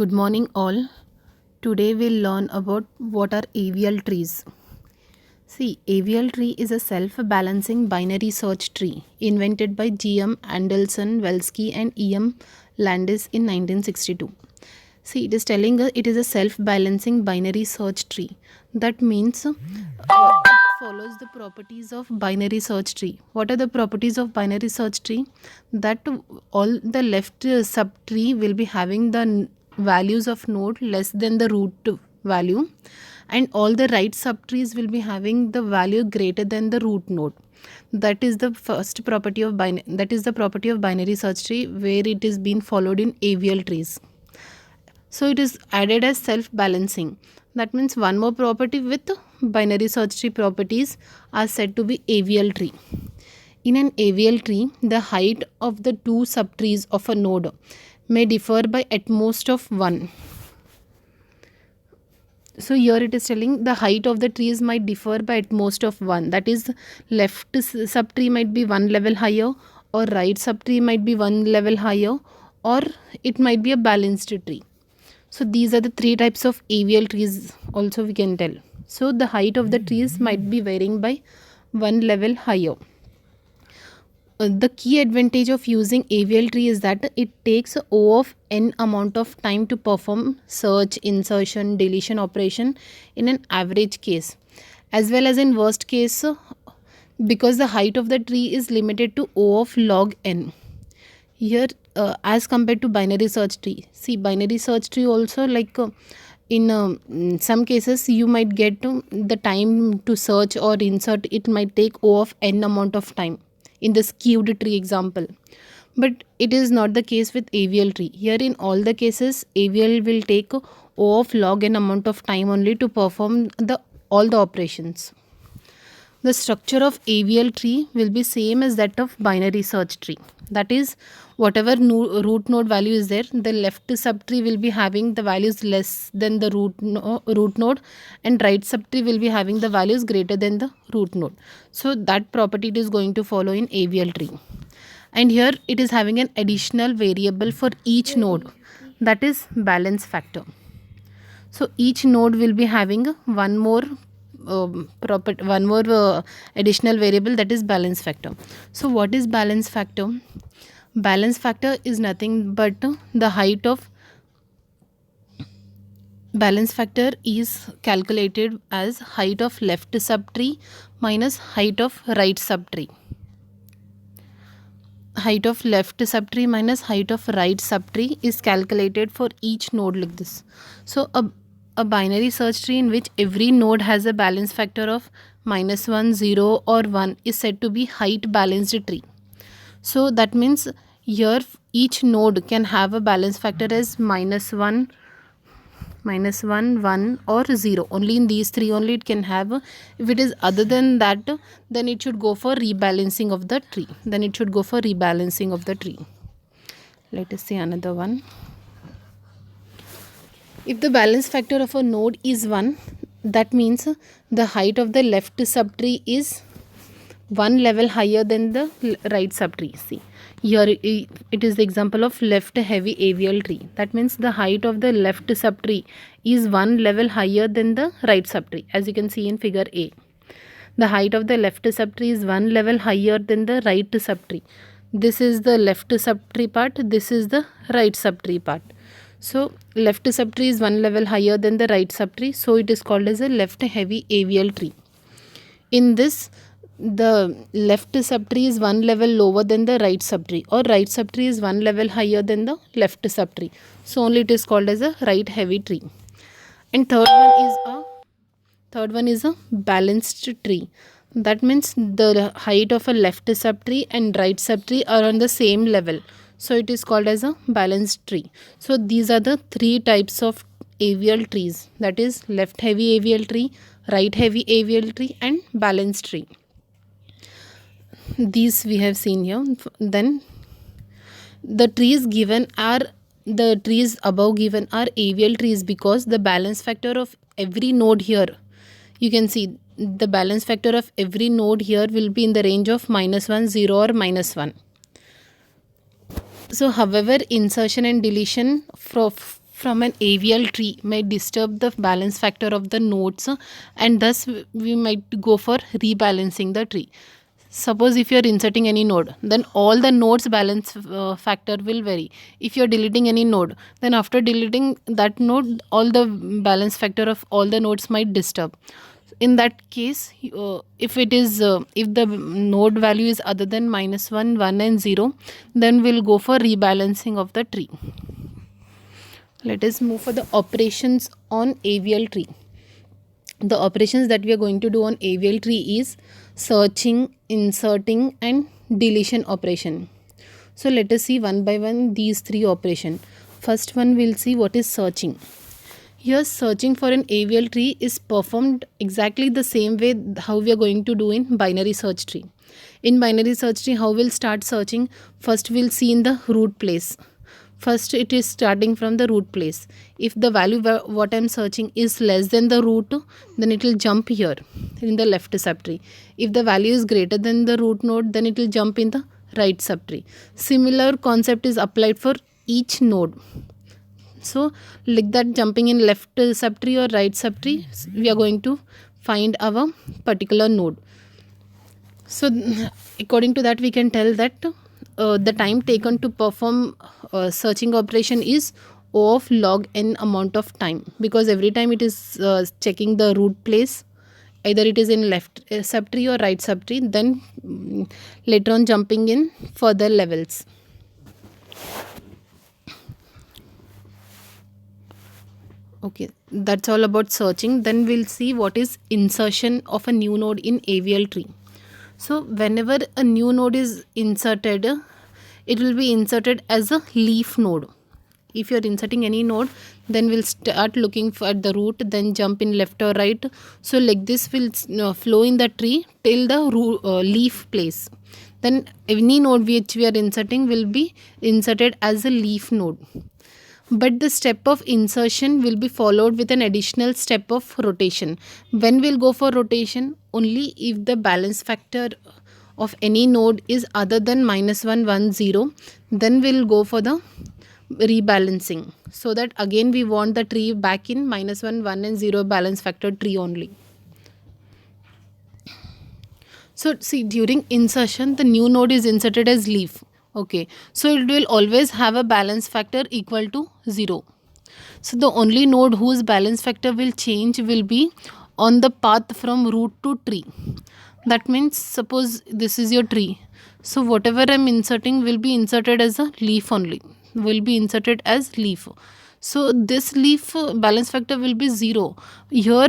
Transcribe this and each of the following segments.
Good morning, all. Today we'll learn about what are AVL trees. See, AVL tree is a self-balancing binary search tree invented by G.M. Anderson Welsky and E.M. Landis in 1962. See, it is telling us it is a self-balancing binary search tree. That means it follows the properties of binary search tree. What are the properties of binary search tree? That all the left subtree will be having the values of node less than the root value, and all the right subtrees will be having the value greater than the root node. That is the first property of binary search tree, where it is being followed in AVL trees. So it is added as self-balancing. That means one more property with binary search tree properties are said to be AVL tree. In an AVL tree, the height of the two subtrees of a node may differ by at most of 1. So here it is telling the height of the trees might differ by at most of 1. That is, left subtree might be 1 level higher, or right subtree might be 1 level higher, or it might be a balanced tree. So these are the three types of AVL trees also we can tell. So the height of the trees might be varying by 1 level higher. The key advantage of using AVL tree is that it takes O of n amount of time to perform search, insertion, deletion operation in an average case, as well as in worst case, because the height of the tree is limited to O of log n. Here, as compared to binary search tree, see, binary search tree also, like in some cases you might get the time to search or insert, it might take O of n amount of time in the skewed tree example. But it is not the case with AVL tree. Here in all the cases, AVL will take O of log n amount of time only to perform all the operations. The structure of AVL tree will be same as that of binary search tree. That is, whatever root node value is there, the left subtree will be having the values less than the root node, and right subtree will be having the values greater than the root node. So that property it is going to follow in AVL tree. And here it is having an additional variable for each node, that is balance factor. So each node will be having one more additional variable, that is balance factor. So what is balance factor? Balance factor is nothing but the height of balance factor is calculated as height of left subtree minus height of right subtree. Height of left subtree minus height of right subtree is calculated for each node like this. So a binary search tree in which every node has a balance factor of -1, 0 or 1 is said to be height balanced tree. So that means here each node can have a balance factor as -1, 1 or 0. Only in these three only it can have. If it is other than that, then it should go for rebalancing of the tree. Let us see another one. If the balance factor of a node is 1, that means the height of the left subtree is 1 level higher than the right subtree. See, here it is the example of left heavy AVL tree. That means the height of the left subtree is 1 level higher than the right subtree, as you can see in figure A. The height of the left subtree is 1 level higher than the right subtree. This is the left subtree part, this is the right subtree part. So left subtree is 1 level higher than the right subtree, so it is called as a left heavy AVL tree. In this, the left subtree is 1 level lower than the right subtree, or right subtree is 1 level higher than the left subtree, so only it is called as a right heavy tree. And third one is a balanced tree. That means the height of a left subtree and right subtree are on the same level, so it is called as a balanced tree. So these are the three types of AVL trees, that is left heavy AVL tree, right heavy AVL tree, and balanced tree. These we have seen here. Then the trees above given are AVL trees because the balance factor of every node here, you can see the balance factor of every node here will be in the range of -1, 0 or -1. So however, insertion and deletion from an AVL tree may disturb the balance factor of the nodes, and thus we might go for rebalancing the tree. Suppose if you are inserting any node, then all the nodes balance factor will vary. If you are deleting any node, then after deleting that node, all the balance factor of all the nodes might disturb. In that case, if it is if the node value is other than -1, 1 and 0, then we'll go for rebalancing of the tree. Let us move for the operations on AVL tree. The operations that we are going to do on AVL tree is searching, inserting and deletion operation. So let us see one by one these three operations. First one, we'll see what is searching. Here searching for an AVL tree is performed exactly the same way how we are going to do in binary search tree. In binary search tree, how we'll start searching? First we'll see in the root place. First it is starting from the root place. If the value what I'm searching is less than the root, then it will jump here in the left subtree. If the value is greater than the root node, then it will jump in the right subtree. Similar concept is applied for each node. So like that, jumping in left subtree or right subtree, we are going to find our particular node. So according to that, we can tell that the time taken to perform searching operation is O of log n amount of time, because every time it is checking the root place, either it is in left subtree or right subtree, then later on jumping in further levels. Okay, that's all about searching. Then we'll see what is insertion of a new node in AVL tree. So whenever a new node is inserted, it will be inserted as a leaf node. If you are inserting any node, then we'll start looking for the root, then jump in left or right. So like this will flow in the tree till the leaf place. Then any node which we are inserting will be inserted as a leaf node. But the step of insertion will be followed with an additional step of rotation. When we'll go for rotation? Only if the balance factor of any node is other than -1, 1, 0, then we'll go for the rebalancing. So that again we want the tree back in -1, 1 and 0 balance factor tree only. So see, during insertion, the new node is inserted as leaf. Okay, so it will always have a balance factor equal to 0. So the only node whose balance factor will change will be on the path from root to tree. That means suppose this is your tree. So whatever I'm inserting will be inserted as a leaf only. Will be inserted as leaf. So this leaf balance factor will be 0. Here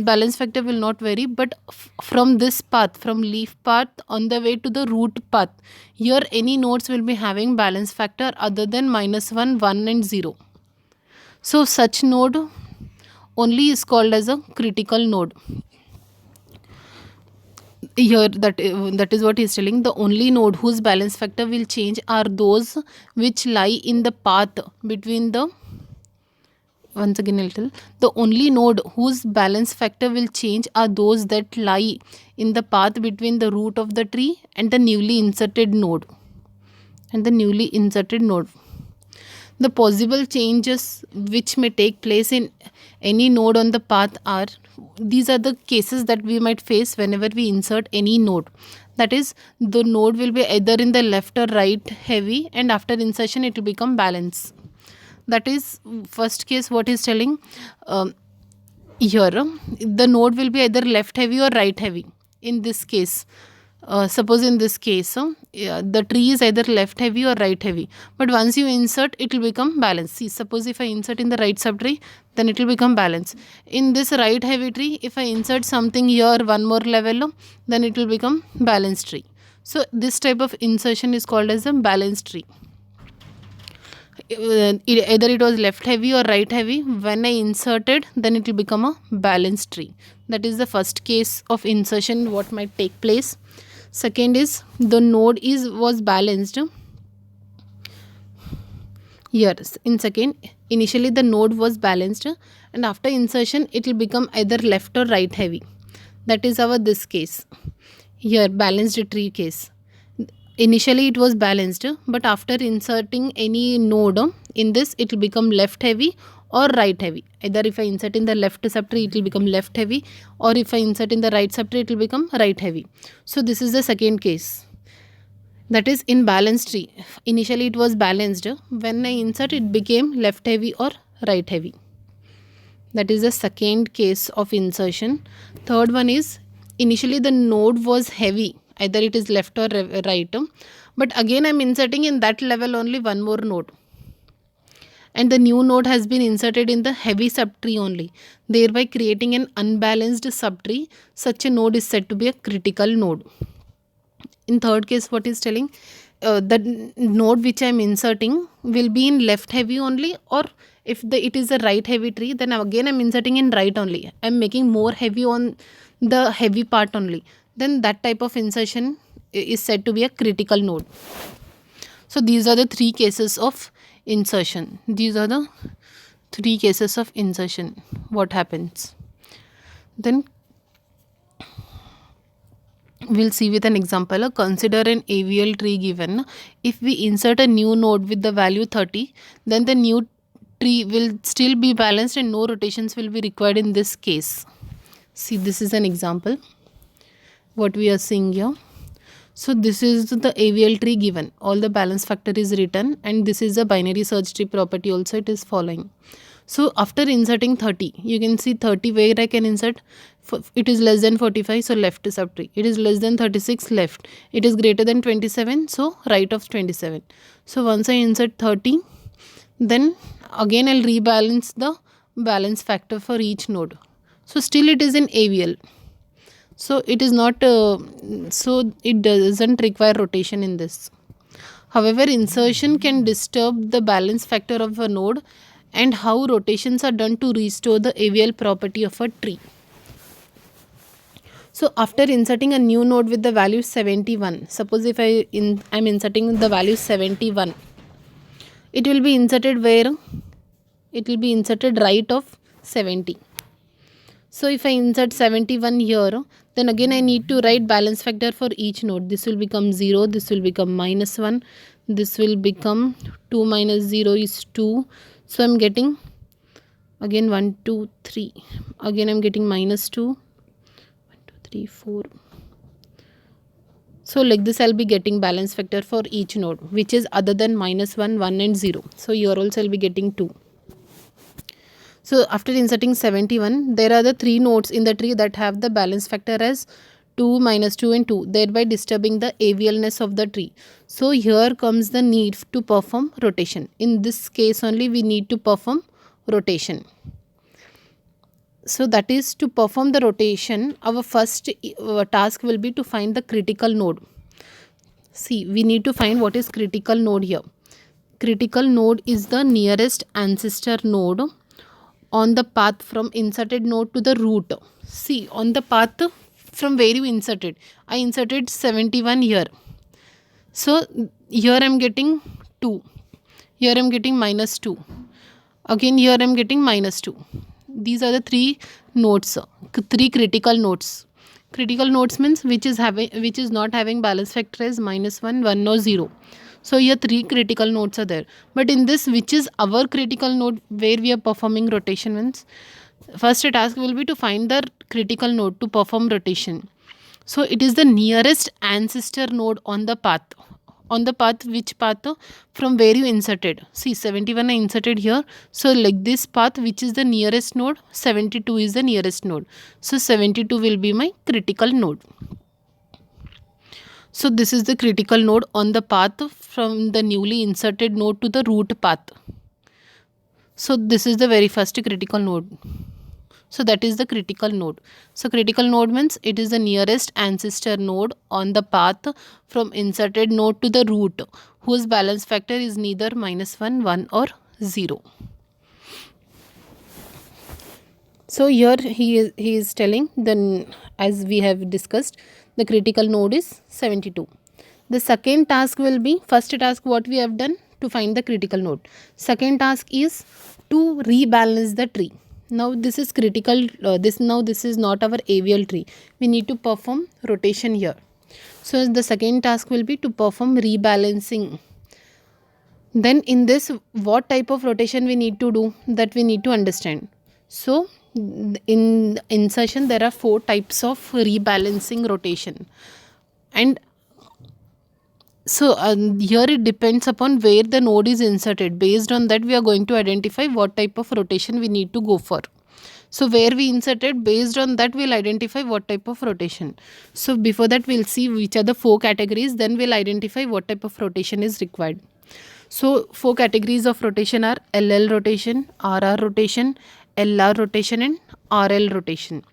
balance factor will not vary, but from this path, from leaf path on the way to the root path, here any nodes will be having balance factor other than -1, 1 and 0. So such node only is called as a critical node. Here that is what he is telling. The only node whose balance factor will change are those which lie in the path between the once again I'll tell, the only node whose balance factor will change are those that lie in the path between the root of the tree and the newly inserted node. The possible changes which may take place in any node on the path are, these are the cases that we might face whenever we insert any node. That is, the node will be either in the left or right heavy, and after insertion it will become balanced. That is first case what is telling. Here the node will be either left heavy or right heavy. In this case, suppose in this case the tree is either left heavy or right heavy, but once you insert it will become balanced. See, suppose if I insert in the right subtree, then it will become balanced. In this right heavy tree, if I insert something here one more level, then it will become balanced tree. So this type of insertion is called as a balanced tree. Either it was left heavy or right heavy, when I inserted, then it will become a balanced tree. That is the first case of insertion what might take place. Second is the node was balanced. Here in second, initially the node was balanced, and after insertion it will become either left or right heavy. That is our this case. Here balanced tree case. Initially it was balanced, but after inserting any node in this, it will become left heavy or right heavy. Either if I insert in the left subtree, it will become left heavy, or if I insert in the right subtree, it will become right heavy. So this is the second case. That is in balanced tree. Initially it was balanced. When I insert, it became left heavy or right heavy. That is the second case of insertion. Third one is initially the node was heavy, either it is left or right, but again I'm inserting in that level only one more node, and the new node has been inserted in the heavy subtree only, thereby creating an unbalanced subtree. Such a node is said to be a critical node. In third case, what is telling, the node which I am inserting will be in left heavy only, or if it is a right heavy tree, then again I am inserting in right only. I am making more heavy on the heavy part only. Then that type of insertion is said to be a critical node. So these are the three cases of insertion. These are the three cases of insertion. What happens? Then we'll see with an example. Consider an AVL tree given. If we insert a new node with the value 30, then the new tree will still be balanced and no rotations will be required in this case. See, this is an example what we are seeing here. So this is the AVL tree given. All the balance factor is written, and this is a binary search tree property also it is following. So after inserting 30, you can see 30 where I can insert. It is less than 45, so left subtree. It is less than 36, left. It is greater than 27, so right of 27. So once I insert 30, then again I'll rebalance the balance factor for each node. So still it is in AVL. So it is not, so it doesn't require rotation in this. However, insertion can disturb the balance factor of a node, and how rotations are done to restore the AVL property of a tree. So after inserting a new node with the value 71, suppose if I'm inserting the value 71, it will be inserted where? It will be inserted right of 70. So if I insert 71 here, then again I need to write balance factor for each node. This will become 0, this will become -1, this will become 2 minus 0 is 2. So I'm getting again 1, 2, 3. Again I'm getting -2, 1, 2, 3, 4. So like this I'll be getting balance factor for each node, which is other than -1, 1 and 0. So here also I'll be getting 2. So after inserting 71, there are the 3 nodes in the tree that have the balance factor as 2, -2 and 2, thereby disturbing the AVLness of the tree. So here comes the need to perform rotation. In this case only we need to perform rotation. So that is, to perform the rotation, our first task will be to find the critical node. See, we need to find what is critical node here. Critical node is the nearest ancestor node on the path from inserted node to the root. See, on the path from where you inserted, I inserted 71 here. So here I am getting 2. Here I am getting -2. Again here I am getting -2. These are the 3 nodes, 3 critical nodes. Critical nodes means which is not having balance factor as -1, 1 or 0. So here 3 critical nodes are there. But in this, which is our critical node where we are performing rotation means, first task will be to find the critical node to perform rotation. So it is the nearest ancestor node on the path. On the path, which path? From where you inserted. See, 71 I inserted here. So like this path, which is the nearest node, 72 is the nearest node. So 72 will be my critical node. So this is the critical node on the path from the newly inserted node to the root path. So this is the very first critical node. So that is the critical node. So critical node means it is the nearest ancestor node on the path from inserted node to the root, whose balance factor is neither -1, 1 or 0. So here he is telling, then as we have discussed, the critical node is 72. The second task will be, first task what we have done to find the critical node. Second task is to rebalance the tree. Now this is critical, this is not our AVL tree. We need to perform rotation here. So the second task will be to perform rebalancing. Then in this, what type of rotation we need to do, that we need to understand. So in insertion there are 4 types of rebalancing rotation, and so here it depends upon where the node is inserted. Based on that we are going to identify what type of rotation we need to go for. So where we inserted, based on that we'll identify what type of rotation. So before that we'll see which are the 4 categories, then we'll identify what type of rotation is required. So 4 categories of rotation are LL rotation, RR rotation, LR rotation and RL rotation.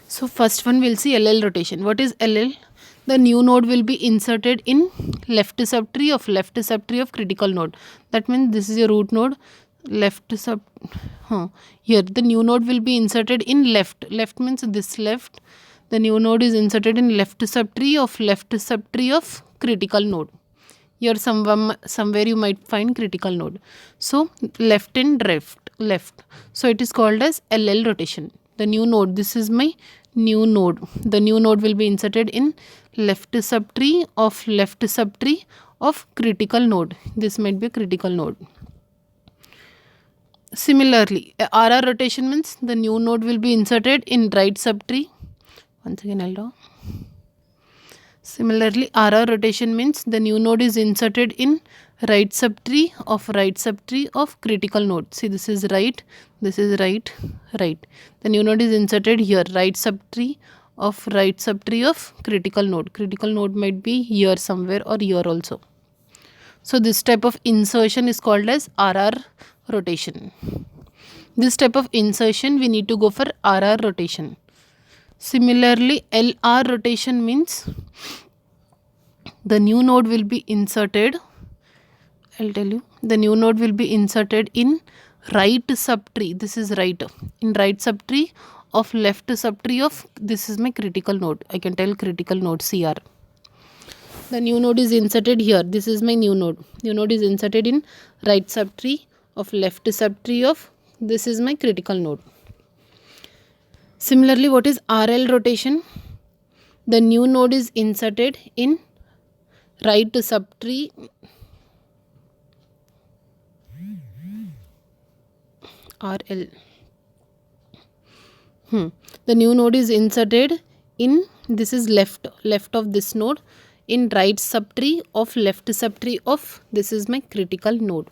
So first one we'll see LL rotation. What is LL? The new node will be inserted in left subtree of critical node. That means this is your root node, here the new node will be inserted in left means this left. The new node is inserted in left subtree of critical node. Here somewhere you might find critical node. So left and left. So it is called as LL rotation. The new node, this is my new node. The new node will be inserted in left subtree of critical node. This might be a critical node. Similarly, RR rotation means the new node will be inserted in right subtree. Once again I'll draw. Similarly, RR rotation means the new node is inserted in right subtree of critical node. See, this is right, right. The new node is inserted here, right subtree of critical node. Critical node might be here somewhere or here also. So this type of insertion is called as RR rotation. This type of insertion we need to go for RR rotation. Similarly, LR rotation means the new node will be inserted, I'll tell you, the new node will be inserted in right subtree, this is right, in right subtree of left subtree of, this is my critical node, I can tell critical node CR. The new node is inserted here, this is my new node is inserted in right subtree of left subtree of, this is my critical node. Similarly, what is RL rotation? The new node is inserted in right subtree RL. The new node is inserted in, this is left of this node, in right subtree of this is my critical node.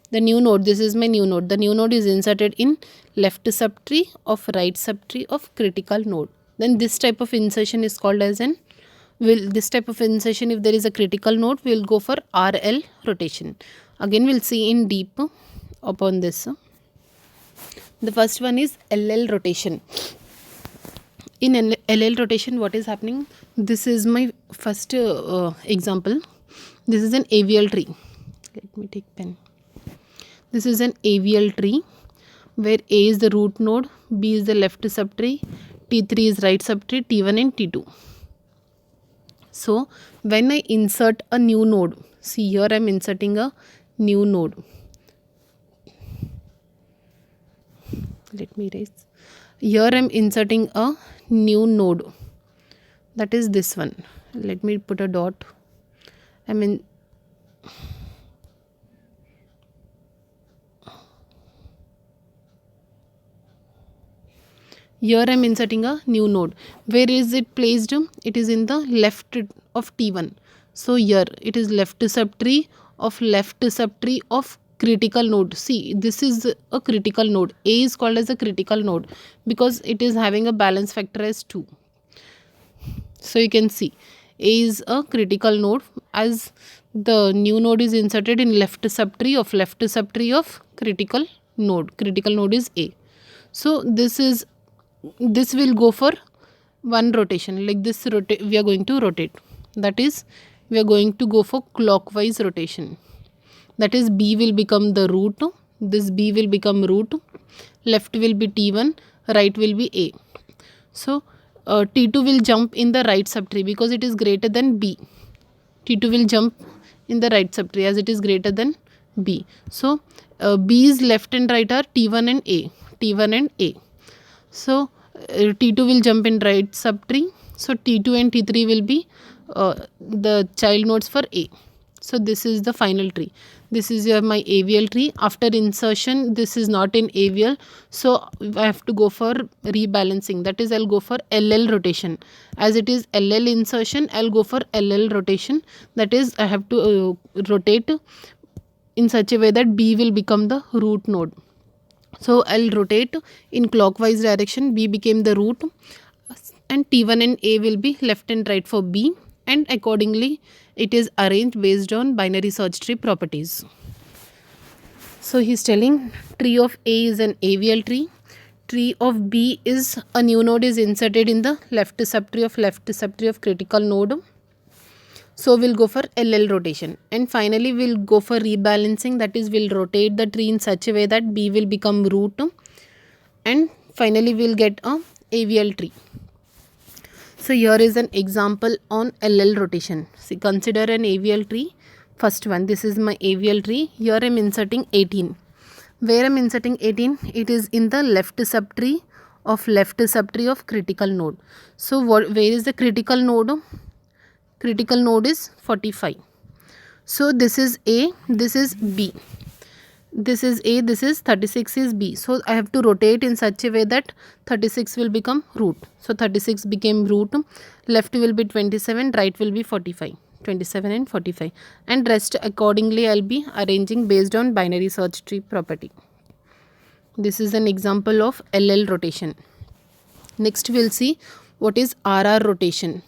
The new node, this is my new node. The new node is inserted in left subtree of right subtree of critical node. Then this type of insertion is called as this type of insertion, if there is a critical node, we will go for RL rotation. Again we will see in deep upon this. The first one is LL rotation. In LL rotation, what is happening? This is my first example. This is an AVL tree. Let me take pen. This is an AVL tree where A is the root node, B is the left subtree, T3 is right subtree, T1 and T2. So when I insert a new node, see here I am inserting a new node. Let me erase. Here I am inserting a new node. That is this one. Let me put a dot. Here I am inserting a new node. Where is it placed? It is in the left of T1. So here it is left subtree of critical node. See, this is a critical node. A is called as a critical node because it is having a balance factor as 2. So you can see A is a critical node as the new node is inserted in left subtree of critical node. Critical node is A. So this will go for one rotation, like this we are going to rotate. That is, we are going to go for clockwise rotation. That is, B will become the root, this B will become root, left will be T1, right will be A. So T2 will jump in the right subtree because it is greater than B. T2 will jump in the right subtree as it is greater than B. So B's left and right are T1 and A. So T2 will jump in right subtree, So T2 and T3 will be the child nodes for A. So this is the final tree. This is my AVL tree. After insertion, this is not in AVL, so I have to go for rebalancing. That is, I'll go for LL rotation. As it is LL insertion, I'll go for LL rotation. That is, I have to rotate in such a way that B will become the root node. So I'll rotate in clockwise direction. B became the root, and T1 and A will be left and right for B, and accordingly it is arranged based on binary search tree properties. So he's telling tree of A is an AVL tree. Tree of B is a new node is inserted in the left subtree of critical node. So we'll go for LL rotation, and finally we'll go for rebalancing. That is, we'll rotate the tree in such a way that B will become root, and finally we'll get a AVL tree. So here is an example on LL rotation. See, consider an AVL tree. First one, this is my AVL tree. Here I am inserting 18. Where I am inserting 18? It is in the left subtree of critical node. So where is the critical node? Critical node is 45. So this is A, this is B. This is A, this is 36 is B. So I have to rotate in such a way that 36 will become root. So 36 became root. Left will be 27, right will be 45. 27 and 45. And rest accordingly I'll be arranging based on binary search tree property. This is an example of LL rotation. Next we'll see what is RR rotation.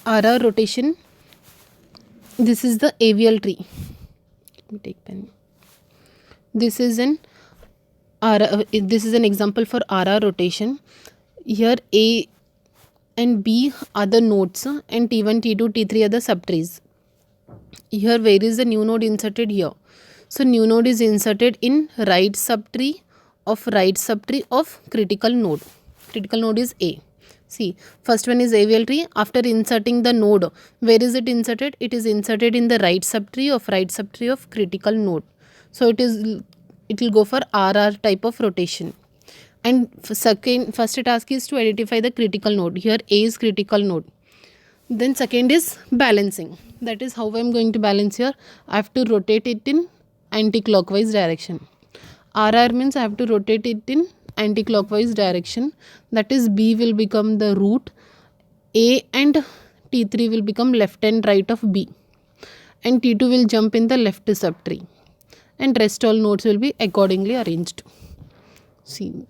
RR rotation, this is the AVL tree. Let me take pen. This is an example for RR rotation. Here A and B are the nodes, and T1, T2, T3 are the subtrees. Here where is the new node inserted? Here. So new node is inserted in right subtree of critical node. Critical node is A. See, first one is AVL tree. After inserting the node, where is it inserted? It is inserted in the right subtree of critical node. So it will go for RR type of rotation. And first task is to identify the critical node. Here A is critical node. Then second is balancing. That is how I am going to balance here. I have to rotate it in anti-clockwise direction. RR means I have to rotate it in anti-clockwise direction. That is, B will become the root, A and T3 will become left and right of B, and T2 will jump in the left subtree, and rest all nodes will be accordingly arranged. See,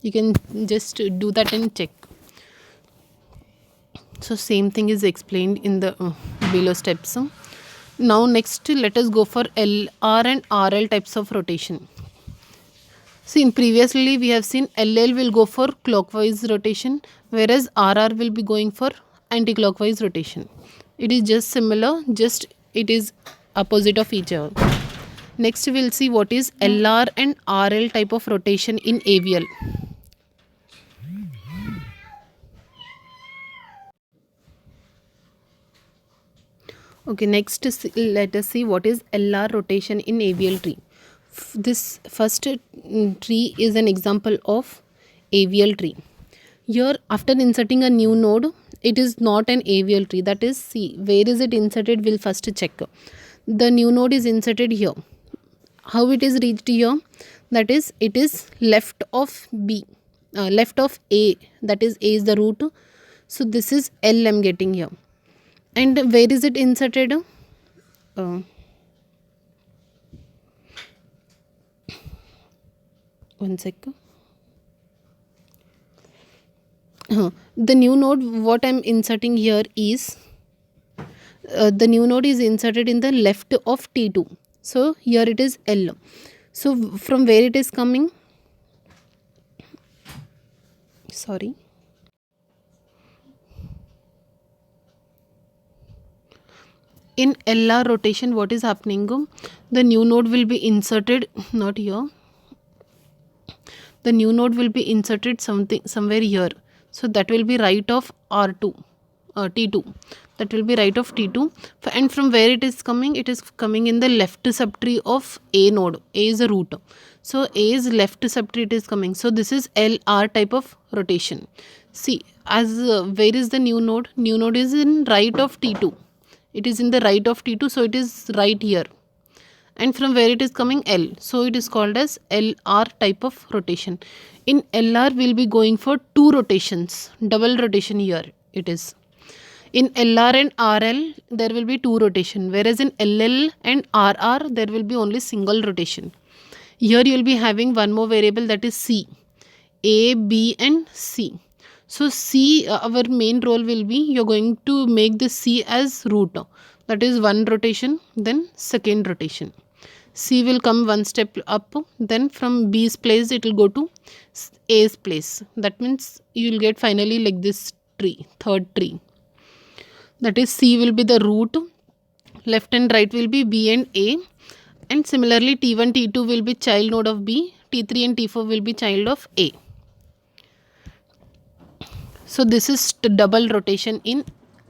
you can just do that and check. So same thing is explained in the below steps. Now next let us go for LR and RL types of rotation. See, in previously we have seen LL will go for clockwise rotation, whereas RR will be going for anti-clockwise rotation. It is just similar, just it is opposite of each other. Next we will see what is LR and RL type of rotation in AVL. Okay, next let us see what is LR rotation in AVL tree. This first tree is an example of AVL tree. Here after inserting a new node, it is not an AVL tree. That is, see, where is it inserted? We'll first check. The new node is inserted here. How it is reached here? That is, it is left of B, left of A. That is, A is the root. So this is L I'm getting here. And where is it inserted? One second. The new node what I'm inserting here is the new node is inserted in the left of T2. So here it is L. So from where it is coming? Sorry. In LR rotation, what is happening? The new node will be inserted, not here. The new node will be inserted somewhere here. So that will be right of R2, T2. That will be right of T2. And from where it is coming? It is coming in the left subtree of A node. A is a root. So A is left subtree it is coming. So this is LR type of rotation. See, as where is the new node? New node is in right of T2. It is in the right of T2, so it is right here. And from where it is coming? L. So it is called as LR type of rotation. In LR, we'll be going for two rotations, double rotation here it is. In LR and RL, there will be two rotation, whereas in LL and RR, there will be only single rotation. Here you will be having one more variable, that is C. A, B and C. So C, our main role will be, you're going to make this C as root. That is one rotation, then second rotation. C will come one step up, then from B's place it will go to A's place. That means you will get finally like this tree, third tree. That is C will be the root, left and right will be B and A, and similarly T1, T2 will be child node of B, T3 and T4 will be child of A. So this is double rotation in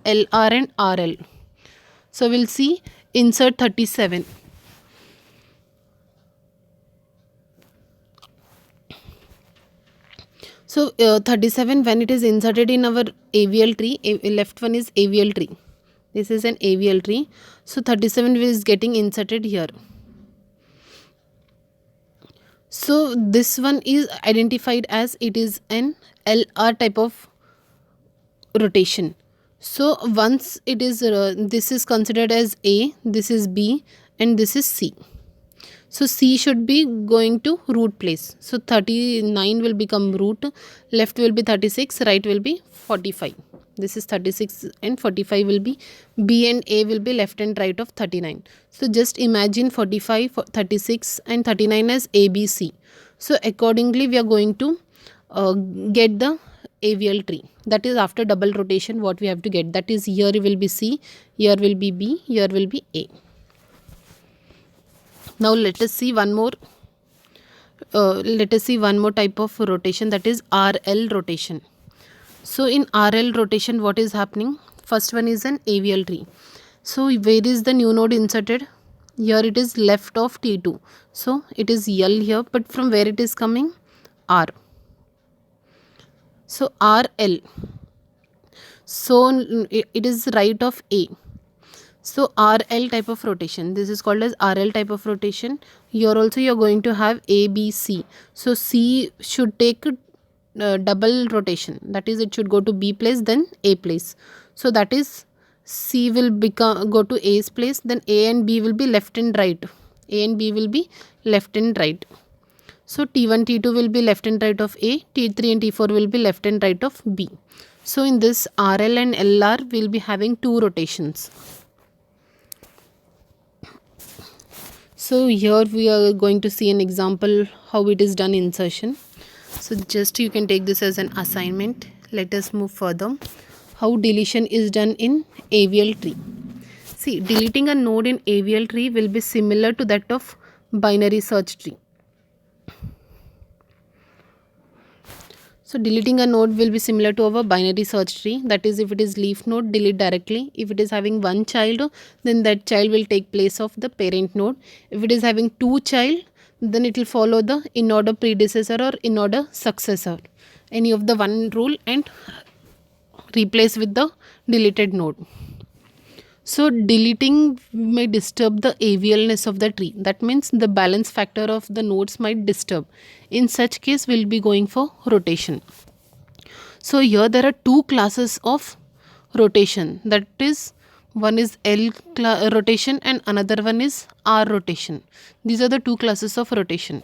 LR and RL. So we'll see insert 37. So 37, when it is inserted in our AVL tree, left one is AVL tree. This is an AVL tree. So 37 is getting inserted here. So this one is identified as it is an LR type of rotation. So once it is, this is considered as A, this is B and this is C. So C should be going to root place. So 39 will become root, left will be 36, right will be 45. This is 36 and 45 will be B and A will be left and right of 39. So just imagine 45, 36 and 39 as ABC. So accordingly we are going to get the AVL tree. That is after double rotation what we have to get. That is here will be C, here will be B, here will be A. Now let us see one more. Type of rotation, that is RL rotation. So in RL rotation, what is happening? First one is an AVL tree. So where is the new node inserted? Here it is left of T2. So it is L here, but from where it is coming? R. So RL. So it is right of A. So RL type of rotation, this is called as RL type of rotation. Here also you are going to have A, B, C. So C should take double rotation, that is it should go to B place then A place. So that is C will go to A's place, then A and B will be left and right. A and B will be left and right. So T1, T2 will be left and right of A, T3 and T4 will be left and right of B. So in this RL and LR will be having two rotations. So here we are going to see an example how it is done insertion. So just you can take this as an assignment. Let us move further. How deletion is done in AVL tree. See, deleting a node in AVL tree will be similar to that of binary search tree. So deleting a node will be similar to our binary search tree. That is, if it is leaf node, delete directly. If it is having one child, then that child will take place of the parent node. If it is having two child, then it will follow the in order predecessor or in order successor, any of the one rule, and replace with the deleted node. So deleting may disturb the AVLness of the tree. That means the balance factor of the nodes might disturb. In such case, we'll be going for rotation. So here there are two classes of rotation. That is, one is L rotation and another one is R rotation. These are the two classes of rotation.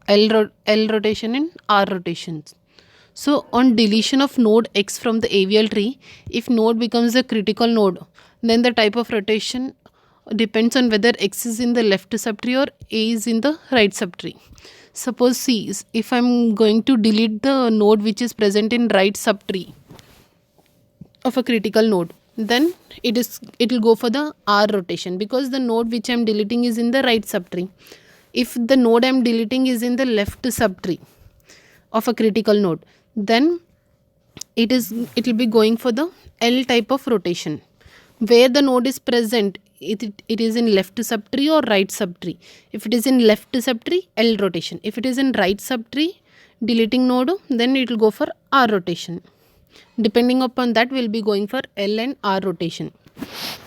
L rotation and R rotations. So on deletion of node X from the AVL tree, if node becomes a critical node, then the type of rotation depends on whether X is in the left subtree or A is in the right subtree. Suppose C, if I am going to delete the node which is present in right subtree of a critical node, then it will go for the R rotation, because the node which I am deleting is in the right subtree. If the node I am deleting is in the left subtree of a critical node, then it will be going for the L type of rotation. Where the node is present, it is in left subtree or right subtree. If it is in left subtree, L rotation. If it is in right subtree, deleting node, then it will go for R rotation. Depending upon that, we'll be going for L and R rotation.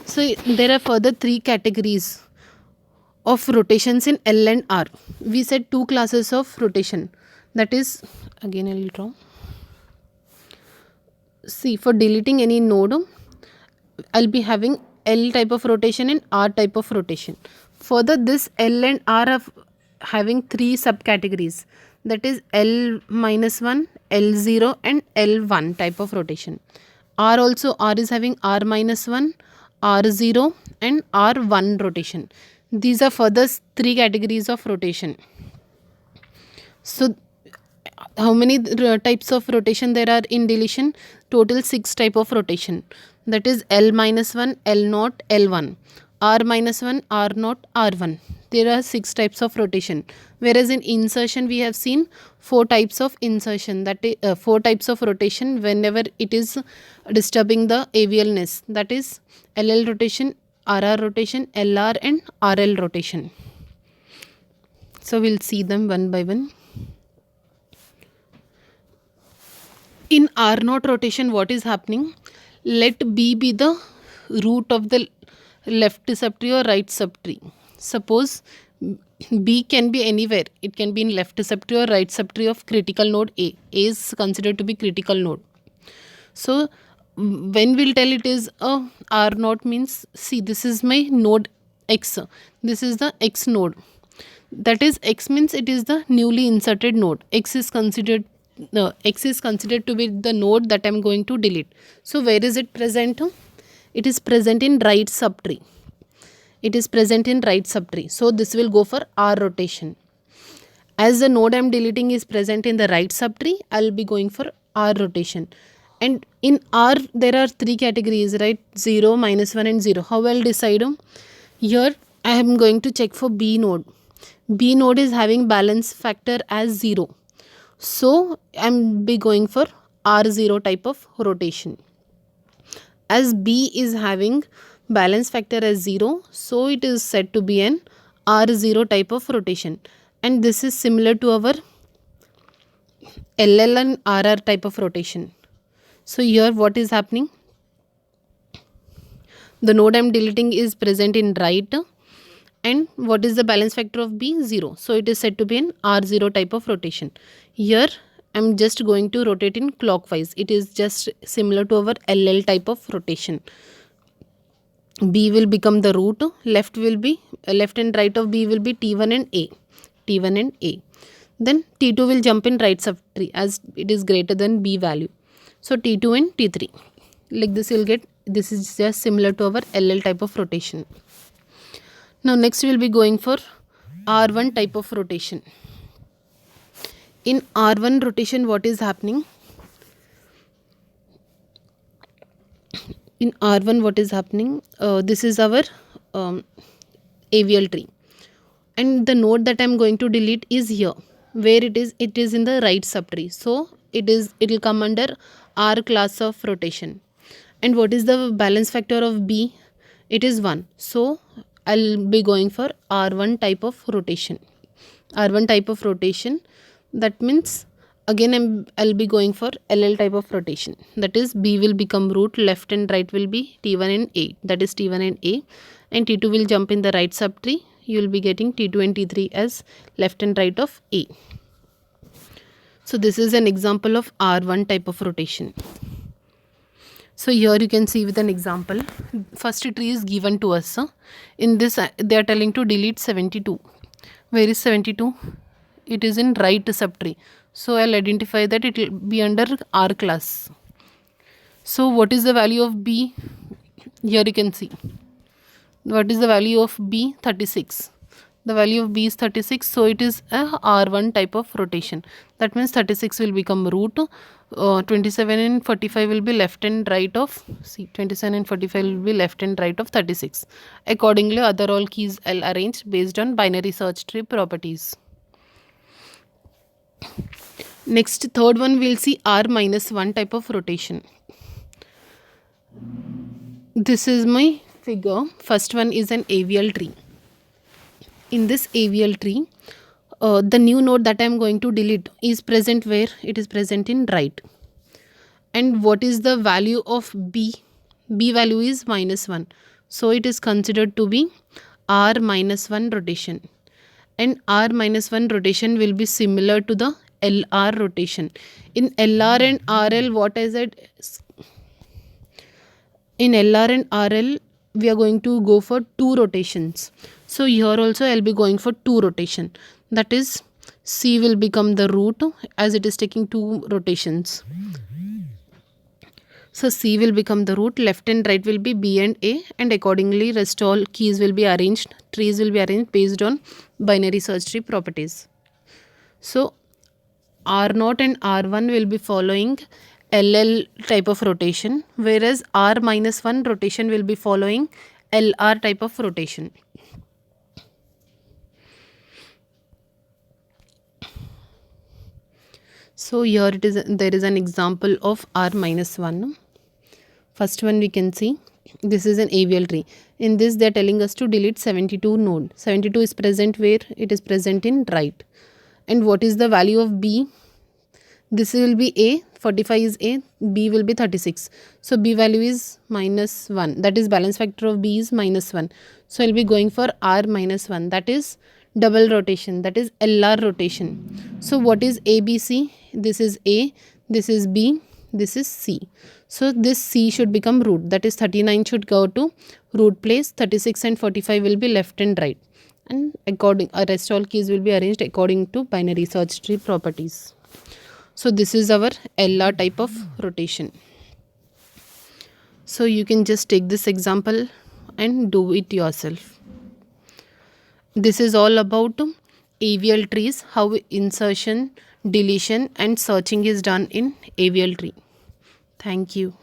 So there are further 3 categories of rotations in L and R. We said 2 classes of rotation. That is, again I will draw. See, for deleting any node, I'll be having L type of rotation and R type of rotation. Further, this L and R are having 3 subcategories. That is L-1, L0 and L1 type of rotation. R also, R is having R-1, R0 and R1 rotation. These are further 3 categories of rotation. So how many types of rotation there are in deletion? Total 6 type of rotation. That is L-1, L0, L1, R-1, R0, R1. There are 6 types of rotation. Whereas in insertion we have seen 4 types of insertion. That is 4 types of rotation whenever it is disturbing the avialness. That is LL rotation, RR rotation, LR and RL rotation. So we'll see them one by one. In R0 rotation, what is happening? Let B be the root of the left subtree or right subtree. Suppose B can be anywhere. It can be in left subtree or right subtree of critical node A. A is considered to be critical node. So when we'll tell it is a R0 means, see, this is my node X. This is the X node. That is, X means it is the newly inserted node. X is considered to be the node that I am going to delete. So where is it present? It is present in right subtree. It is present in right subtree. So this will go for R rotation. As the node I am deleting is present in the right subtree, I will be going for R rotation. And in R there are 3 categories, right? 0, -1 and 0. How I will decide? Here I am going to check for B node. B node is having balance factor as 0. So I'm be going for R0 type of rotation. As B is having balance factor as 0, so it is said to be an R0 type of rotation. And this is similar to our LL and RR type of rotation. So here what is happening? The node I'm deleting is present in right. And what is the balance factor of B? 0. So it is said to be an R0 type of rotation. Here I am just going to rotate in clockwise. It is just similar to our LL type of rotation. B will become the root. Left and right of B will be T1 and A. T1 and A. Then T2 will jump in right subtree as it is greater than B value. So T2 and T3. Like this you'll get, this is just similar to our LL type of rotation. Now next we will be going for R1 type of rotation. In R1 rotation, what is happening? In R1 what is happening? This is our avial tree. And the node that I am going to delete is here. Where it is in the right subtree. So it will come under R class of rotation. And what is the balance factor of B? It is 1. So I'll be going for R1 type of rotation. R1 type of rotation. That means again I'll be going for LL type of rotation. That is, B will become root, left and right will be T1 and A. That is T1 and A. And T2 will jump in the right subtree. You will be getting T2 and T3 as left and right of A. So this is an example of R1 type of rotation. So here you can see with an example. First tree is given to us. In this they are telling to delete 72. Where is 72? It is in right subtree. So I'll identify that it will be under R class. So what is the value of B? Here you can see. What is the value of B? 36. The value of B is 36. So it is a R1 type of rotation. That means 36 will become root. 27 and 45 will be left and right of, 27 and 45 will be left and right of 36. Accordingly, other all keys I'll arrange based on binary search tree properties. Next, third one we'll see R-1 type of rotation. This is my figure. First one is an avial tree. In this avial tree, the new node that I am going to delete is present where? It is present in right. And what is the value of b? B value is -1. So it is considered to be r-1 rotation. And r-1 rotation will be similar to the LR rotation. In LR and RL, what is it? In LR and RL, we are going to go for 2 rotations. So here also I'll be going for 2 rotation. That is, C will become the root as it is taking 2 rotations. So C will become the root, left and right will be B and A, and accordingly rest all keys will be arranged, trees will be arranged based on binary search tree properties. So R0 and R1 will be following LL type of rotation, whereas R-1 rotation will be following LR type of rotation. So here there is an example of R-1. First one we can see, this is an AVL tree. In this they are telling us to delete 72 node. 72 is present where? It is present in right. And what is the value of B? This will be A, 45 is A, B will be 36. So B value is -1. That is balance factor of B is -1. So I'll be going for R-1. That is double rotation. That is LR rotation. So what is ABC? This is A, this is B, this is C. So this C should become root. That is 39 should go to root place. 36 and 45 will be left and right. And rest all keys will be arranged according to binary search tree properties. So this is our LR type of rotation. So you can just take this example and do it yourself. This is all about AVL trees, how insertion, deletion and searching is done in AVL tree. Thank you.